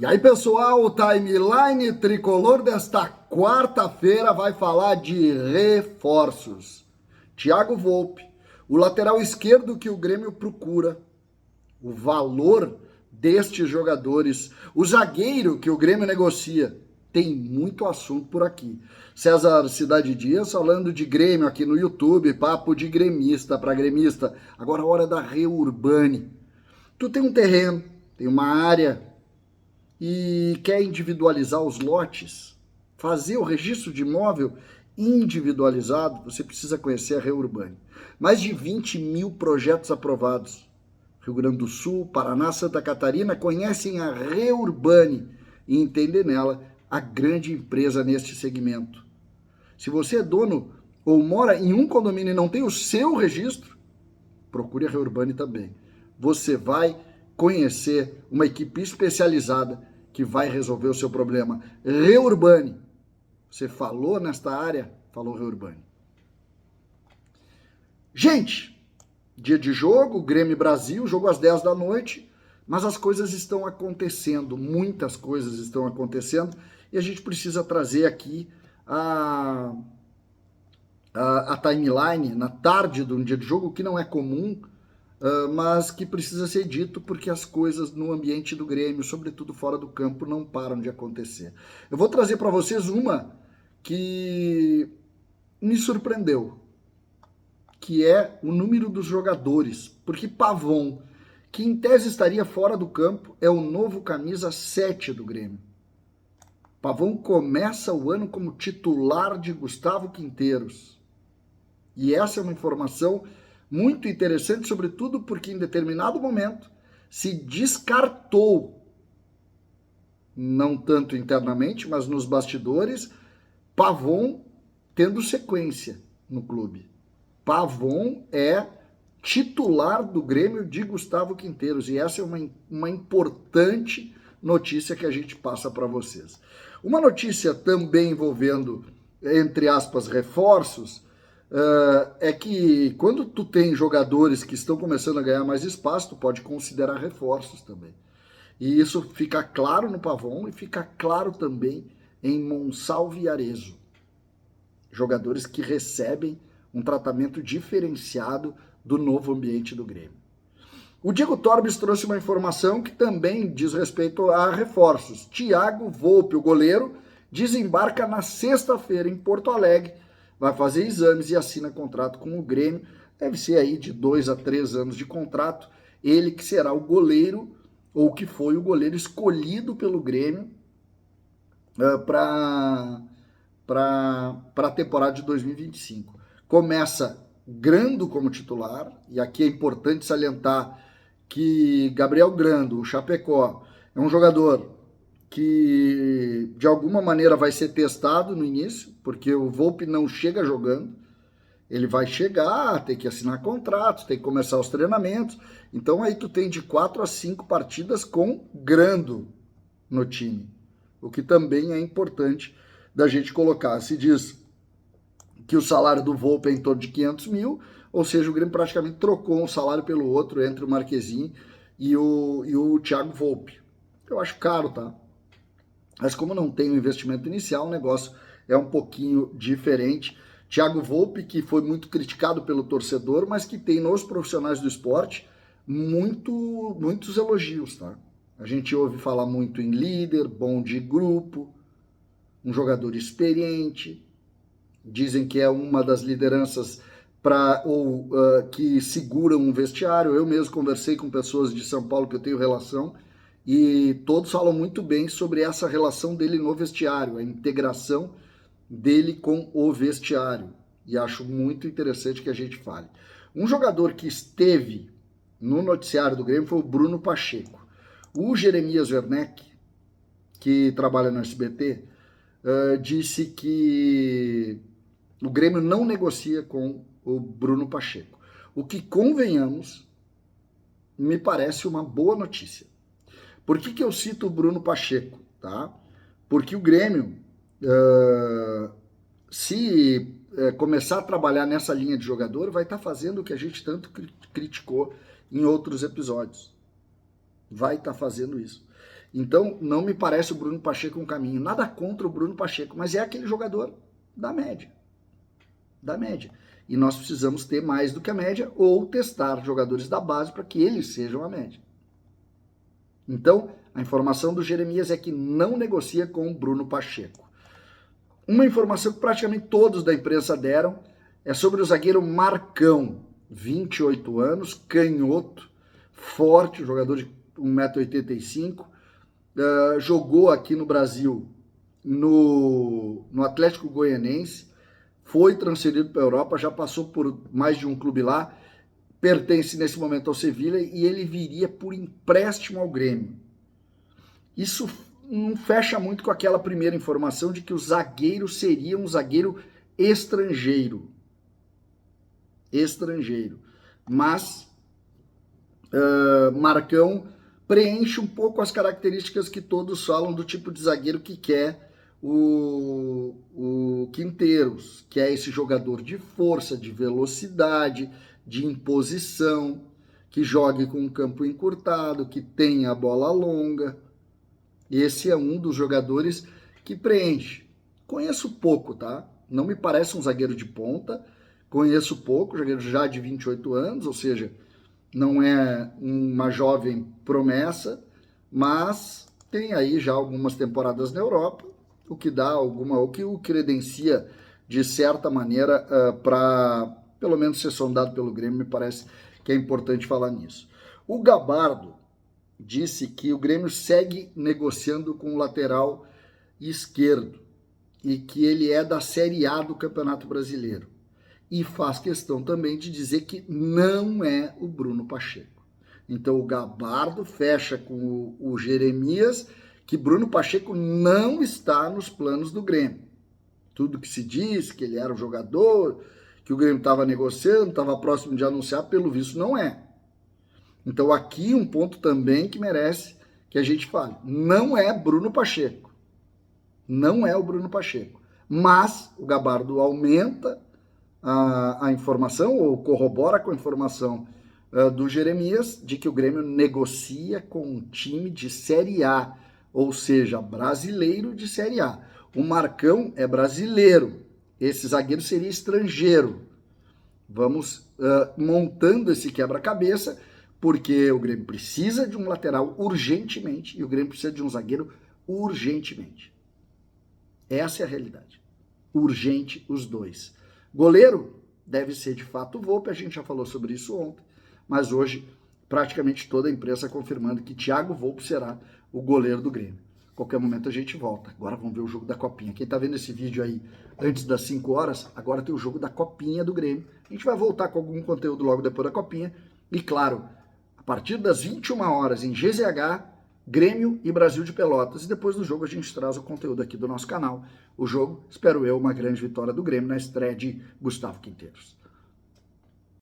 E aí, pessoal, o timeline tricolor desta quarta-feira vai falar de reforços. Thiago Volpe, o lateral esquerdo que o Grêmio procura, o valor destes jogadores, o zagueiro que o Grêmio negocia. Tem muito assunto por aqui. César Cidade Dias falando de Grêmio aqui no YouTube, papo de gremista para gremista. Agora a hora da Reurbani. Tu tem um terreno, tem uma área e quer individualizar os lotes, fazer o registro de imóvel individualizado, você precisa conhecer a Reurbani. Mais de 20 mil projetos aprovados. Rio Grande do Sul, Paraná, Santa Catarina conhecem a Reurbani e entendem nela a grande empresa neste segmento. Se você é dono ou mora em um condomínio e não tem o seu registro, procure a Reurbani também. Você vai conhecer uma equipe especializada que vai resolver o seu problema. Reurbani. Você falou nesta área? Falou Reurbani. Gente, dia de jogo, Grêmio Brasil, jogo às 10 da noite, mas as coisas estão acontecendo, muitas coisas estão acontecendo, e a gente precisa trazer aqui a timeline na tarde de um dia de jogo, que não é comum, mas que precisa ser dito porque as coisas no ambiente do Grêmio, sobretudo fora do campo, não param de acontecer. Eu vou trazer para vocês uma que me surpreendeu, que é o número dos jogadores, porque Pavon, que em tese estaria fora do campo, é o novo camisa 7 do Grêmio. Pavon começa o ano como titular de Gustavo Quinteiros. E essa é uma informação muito interessante, sobretudo porque em determinado momento se descartou, não tanto internamente, mas nos bastidores, Pavon tendo sequência no clube. Pavon é titular do Grêmio de Gustavo Quinteiros, e essa é uma importante notícia que a gente passa para vocês. Uma notícia também envolvendo, entre aspas, reforços, é que quando tu tem jogadores que estão começando a ganhar mais espaço, tu pode considerar reforços também. E isso fica claro no Pavon e fica claro também em Monsalve e Arezzo. Jogadores que recebem um tratamento diferenciado do novo ambiente do Grêmio. O Diego Torbes trouxe uma informação que também diz respeito a reforços. Thiago Volpe, o goleiro, desembarca na sexta-feira em Porto Alegre, vai fazer exames e assina contrato com o Grêmio. Deve ser aí de 2 a 3 anos de contrato. Ele que será o goleiro, ou que foi o goleiro escolhido pelo Grêmio para a temporada de 2025. Começa Grando como titular, e aqui é importante salientar que Gabriel Grando, o Chapecó, é um jogador que de alguma maneira vai ser testado no início, porque o Volpe não chega jogando, ele vai chegar, tem que assinar contratos, tem que começar os treinamentos, então aí tu tem de 4 a 5 partidas com Grando no time, o que também é importante da gente colocar. Se diz que o salário do Volpe é em torno de 500 mil, ou seja, o Grêmio praticamente trocou um salário pelo outro entre o Marquezinho e o Thiago Volpe. Eu acho caro, tá? Mas como não tem um investimento inicial, o negócio é um pouquinho diferente. Thiago Volpe, que foi muito criticado pelo torcedor, mas que tem nos profissionais do esporte muitos elogios, tá? A gente ouve falar muito em líder, bom de grupo, um jogador experiente, dizem que é uma das lideranças que seguram um vestiário. Eu mesmo conversei com pessoas de São Paulo que eu tenho relação e todos falam muito bem sobre essa relação dele no vestiário, a integração dele com o vestiário, e acho muito interessante que a gente fale. Um jogador que esteve no noticiário do Grêmio foi o Bruno Pacheco. O Jeremias Werneck, que trabalha no SBT, disse que o Grêmio não negocia com o Bruno Pacheco. O que, convenhamos, me parece uma boa notícia. Por que eu cito o Bruno Pacheco? Tá? Porque o Grêmio, se começar a trabalhar nessa linha de jogador, vai estar fazendo o que a gente tanto criticou em outros episódios. Vai estar fazendo isso. Então, não me parece o Bruno Pacheco um caminho. Nada contra o Bruno Pacheco, mas é aquele jogador da média. Da média. E nós precisamos ter mais do que a média ou testar jogadores da base para que eles sejam a média. Então, a informação do Jeremias é que não negocia com o Bruno Pacheco. Uma informação que praticamente todos da imprensa deram é sobre o zagueiro Marcão, 28 anos, canhoto, forte, jogador de 1,85 m, jogou aqui no Brasil no Atlético Goianense, foi transferido para a Europa, já passou por mais de um clube lá, pertence nesse momento ao Sevilha e ele viria por empréstimo ao Grêmio. Isso não fecha muito com aquela primeira informação de que o zagueiro seria um zagueiro estrangeiro. Mas Marcão preenche um pouco as características que todos falam do tipo de zagueiro que quer o Quinteiros, que é esse jogador de força, de velocidade, de imposição, que jogue com o campo encurtado, que tenha a bola longa. Esse é um dos jogadores que preenche. Conheço pouco, tá? Não me parece um zagueiro de ponta. Conheço pouco, zagueiro já de 28 anos, ou seja, não é uma jovem promessa, mas tem aí já algumas temporadas na Europa, o que dá o que o credencia de certa maneira para pelo menos ser sondado pelo Grêmio. Me parece que é importante falar nisso. O Gabardo disse que o Grêmio segue negociando com o lateral esquerdo e que ele é da Série A do Campeonato Brasileiro. E faz questão também de dizer que não é o Bruno Pacheco. Então o Gabardo fecha com o Jeremias que Bruno Pacheco não está nos planos do Grêmio. Tudo que se diz, que ele era um jogador, que o Grêmio estava negociando, estava próximo de anunciar, pelo visto não é. Então aqui um ponto também que merece que a gente fale. Não é Bruno Pacheco. Não é o Bruno Pacheco. Mas o Gabardo aumenta a informação, ou corrobora com a informação do Jeremias, de que o Grêmio negocia com um time de Série A, ou seja, brasileiro de Série A. O Marcão é brasileiro, esse zagueiro seria estrangeiro. Vamos montando esse quebra-cabeça, porque o Grêmio precisa de um lateral urgentemente e o Grêmio precisa de um zagueiro urgentemente. Essa é a realidade. Urgente os dois. Goleiro deve ser de fato o Volpi, a gente já falou sobre isso ontem, mas hoje praticamente toda a imprensa confirmando que Thiago Volpi será o goleiro do Grêmio. Qualquer momento a gente volta. Agora vamos ver o jogo da Copinha. Quem tá vendo esse vídeo aí antes das 5 horas, agora tem o jogo da Copinha do Grêmio. A gente vai voltar com algum conteúdo logo depois da Copinha. E claro, a partir das 21 horas em GZH, Grêmio e Brasil de Pelotas. E depois do jogo a gente traz o conteúdo aqui do nosso canal. O jogo, espero eu, uma grande vitória do Grêmio na estreia de Gustavo Quinteiros.